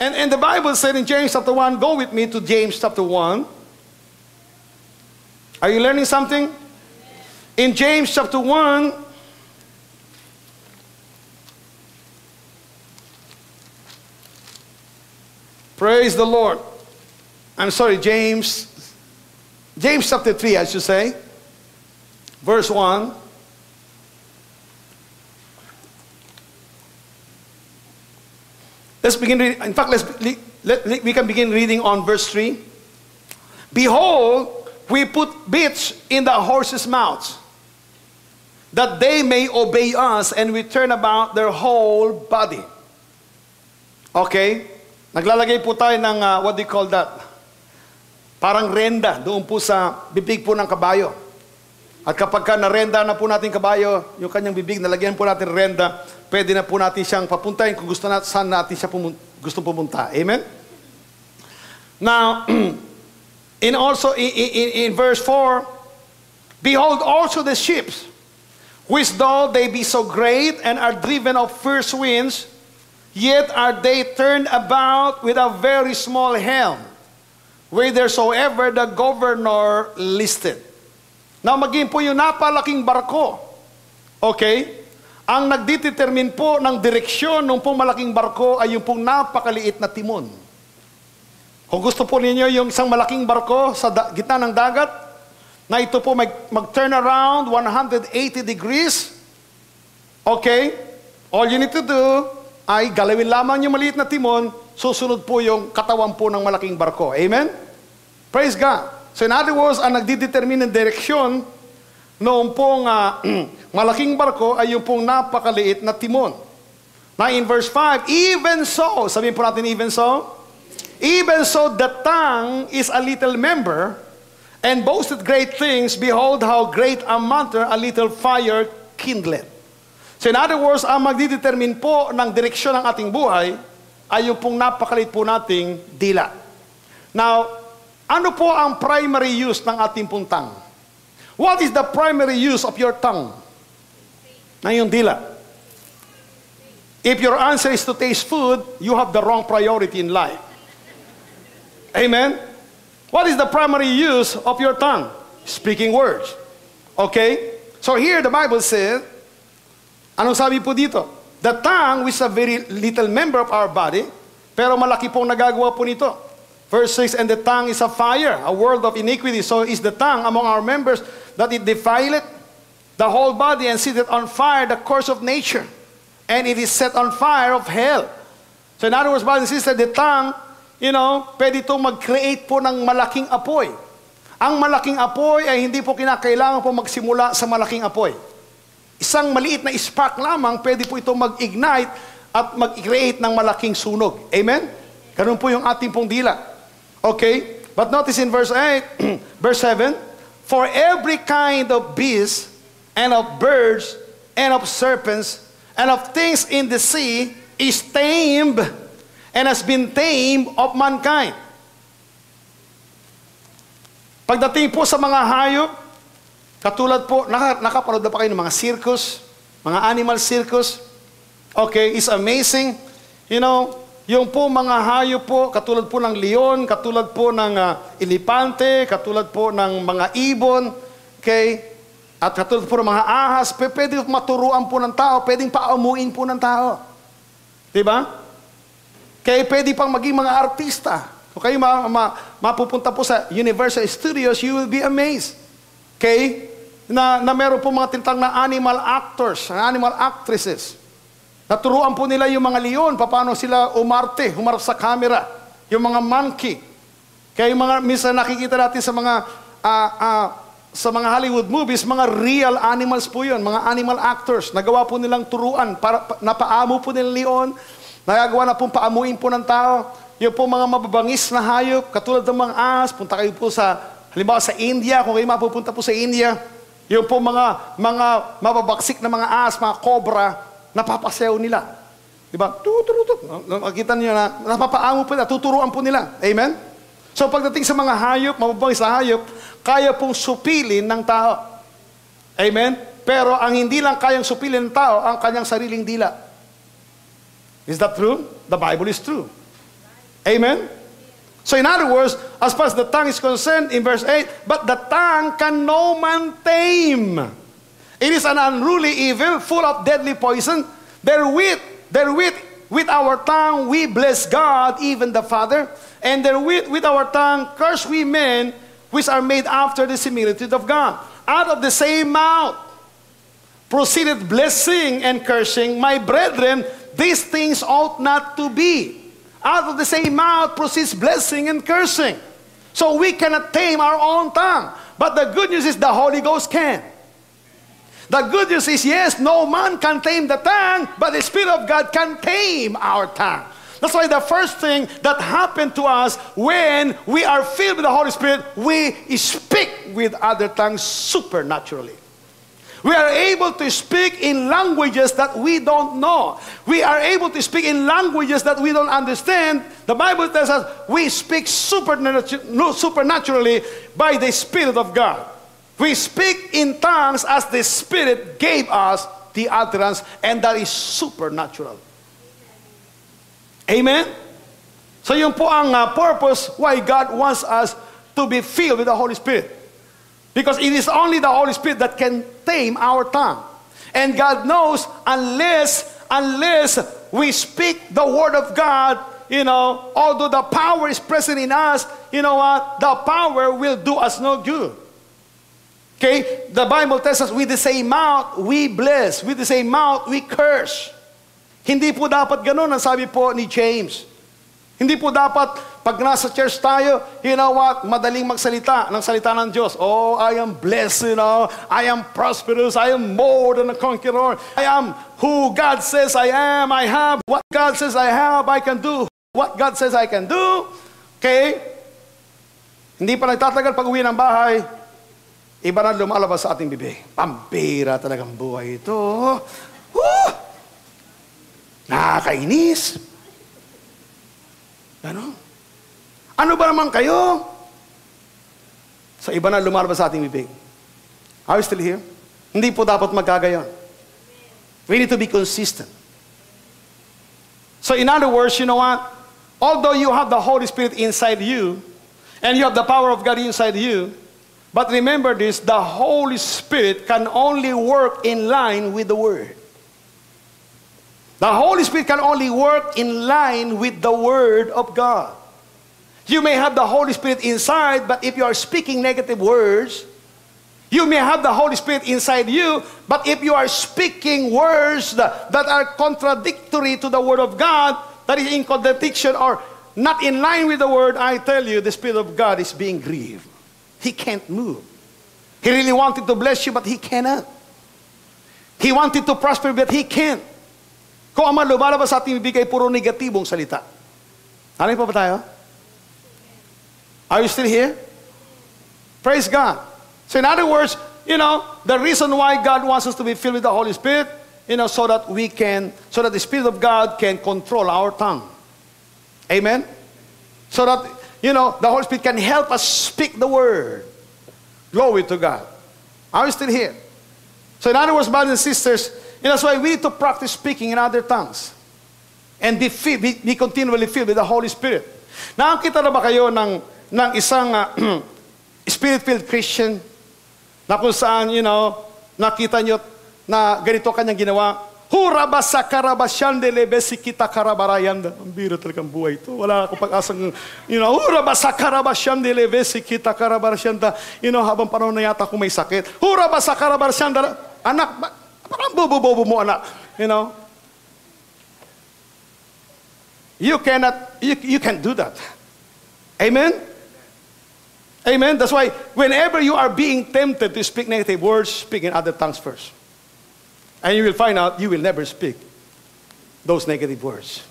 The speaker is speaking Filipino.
And the Bible said in James chapter 1, go with me to James chapter 1. Are you learning something? In James chapter 1, praise the Lord. I'm sorry, James chapter 3, I should say. Verse 1. Let's begin reading. In fact, we can begin reading on verse 3. Behold, we put bits in the horses' mouths, that they may obey us, and we turn about their whole body. Okay? Naglalagay po tayo ng, what do you call that? Parang renda, doon po sa bibig po ng kabayo. At kapag ka narenda na po natin kabayo, yung kanyang bibig, nalagyan po natin renda, pwede na po natin siyang papuntahin kung gusto natin, saan natin siya gusto pumunta. Amen? Now, in verse 4, behold also the ships, which though they be so great and are driven of fierce winds, yet are they turned about with a very small helm, whithersoever the governor listed. Now, maging po yung napalaking barko, okay? Ang nagdetermine po ng direksyon ng pong malaking barko ay yung pong napakaliit na timon. Kung gusto po ninyo yung isang malaking barko sa gitna ng dagat, na ito po mag-turn around 180 degrees, okay? All you need to do ay galawin lamang yung maliit na timon, susunod po yung katawan po ng malaking barko. Amen? Praise God. So in other words, ang nagdidetermine ng direksyon noong pong malaking barko ay yung pong napakaliit na timon. Now in verse 5, even so, sabihin po natin even so the tongue is a little member, and boasted great things, behold how great a matter a little fire kindleth. So in other words, ang magdidetermine po ng direksyon ng ating buhay ay yung pong napakaliit po nating dila. Now, ano po ang primary use ng ating pong tongue? What is the primary use of your tongue? Na yung dila. If your answer is to taste food, you have the wrong priority in life. Amen? What is the primary use of your tongue? Speaking words. Okay? So here the Bible says, anong sabi po dito? The tongue, which is a very little member of our body, pero malaki pong nagagawa po nito. Verse 6, and the tongue is a fire, a world of iniquity. So is the tongue among our members, that it defileth the whole body, and setteth on fire the course of nature, and it is set on fire of hell. So in other words, brothers and sisters, the tongue, pwede itong mag-create po ng malaking apoy. Ang malaking apoy ay hindi po kinakailangan po magsimula sa malaking apoy. Isang maliit na spark lamang, pwede po itong mag-ignite at mag-create ng malaking sunog. Amen? Ganun po yung ating pong dila. Okay? But notice in verse 8, verse 7, for every kind of beast, and of birds, and of serpents, and of things in the sea, is tamed, and has been tamed of mankind. Pagdating po sa mga hayop, katulad po, nakapanood na pa kayo ng mga circus, mga animal circus, okay, it's amazing. Yung po mga hayop po, katulad po ng leon, katulad po ng elepante, katulad po ng mga ibon, okay? At katulad po ng mga ahas, pwede maturuan po ng tao, pwedeng paamuin po ng tao. Diba? Kaya pwede pang maging mga artista. Kung kayo mapupunta po sa Universal Studios, you will be amazed. Okay? Na meron po mga tinatawag na animal actors, animal actresses. Naturuan po nila yung mga leon, paano sila humarap sa camera, yung mga monkey. Kaya yung mga, minsan nakikita natin sa mga Hollywood movies, mga real animals po yun, mga animal actors. Nagawa po nilang turuan, napaamo po nilang leon, nagagawa na pong paamuin po ng tao. Yung po mga mababangis na hayop, katulad ng mga ahas, punta kayo po halimbawa sa India, kung kayo mapupunta po sa India, yung po mga mababaksik na mga ahas, mga cobra, napapasayaw nila. Diba? Makikita niyo na napapaamo po nila, tuturuan po nila. Amen? So pagdating sa mga hayop, mababangis na hayop, kaya pong supilin ng tao. Amen? Pero ang hindi lang kayang supilin ng tao, ang kanyang sariling dila. Is that true? The Bible is true. Amen? So in other words, as far as the tongue is concerned, in verse 8, but the tongue can no man tame. It is an unruly evil, full of deadly poison. With our tongue we bless God, even the Father. And therewith, with our tongue, curse we men, which are made after the similitude of God. Out of the same mouth proceeded blessing and cursing. My brethren, these things ought not to be. Out of the same mouth proceeds blessing and cursing. So we cannot tame our own tongue. But the good news is the Holy Ghost can. The good news is, yes, no man can tame the tongue, but the Spirit of God can tame our tongue. That's why the first thing that happened to us when we are filled with the Holy Spirit, we speak with other tongues supernaturally. We are able to speak in languages that we don't know. We are able to speak in languages that we don't understand. The Bible tells us we speak supernaturally by the Spirit of God. We speak in tongues as the Spirit gave us the utterance, and that is supernatural. Amen? So yun po ang purpose why God wants us to be filled with the Holy Spirit. Because it is only the Holy Spirit that can tame our tongue. And God knows unless we speak the Word of God, although the power is present in us, you know what? The power will do us no good. Okay? The Bible tells us with the same mouth, we bless. With the same mouth, we curse. Hindi po dapat ganun ang sabi po ni James. Hindi po dapat, pag nasa church tayo, you know what, madaling magsalita ng salita ng Diyos. Oh, I am blessed, I am prosperous, I am more than a conqueror. I am who God says I am, I have what God says I have, I can do what God says I can do. Okay? Hindi pa nagtatagal pag uwi ng bahay, iba na lumalabas sa ating bibig. Pambira talagang buhay ito. Nakakainis. Ano ba naman kayo? Sa iba na lumalabas sa ating bibig. Are you still here? Hindi po dapat magkagayon. We need to be consistent. So in other words, you know what? Although you have the Holy Spirit inside you, and you have the power of God inside you, but remember this, the Holy Spirit can only work in line with the Word. The Holy Spirit can only work in line with the Word of God. You may have the Holy Spirit inside, but if you are speaking negative words, you may have the Holy Spirit inside you, but if you are speaking words that are contradictory to the Word of God, that is in contradiction or not in line with the Word, I tell you, the Spirit of God is being grieved. He can't move. He really wanted to bless you, but He cannot. He wanted to prosper, but He can't. Kung ang lumalabas sa ating bibig ay puro negatibong salita. Ano pa ba tayo? Are you still here? Praise God. So in other words, the reason why God wants us to be filled with the Holy Spirit, so that the Spirit of God can control our tongue. Amen? So that, the Holy Spirit can help us speak the Word. Glory to God. Are you still here? So in other words, brothers and sisters, that's why we need to practice speaking in other tongues. And be continually filled with the Holy Spirit. Nakakita na ba kayo ng isang Spirit-filled Christian na kung saan, nakita nyo na ganito kanyang ginawa? Hura ba sa karabasyan de lebesi kita karabarayanda? Ang biro talagang buhay ito. Wala akong pag-asang, hura ba sa karabasyan de lebesi kita karabarayanda? Habang panahon na yata kung may sakit. Hura ba sa karabasyanda? Anak, parang bobo-bobo mo, anak. You can't do that. Amen? Amen? That's why whenever you are being tempted to speak negative words, speak in other tongues first. And you will find out you will never speak those negative words.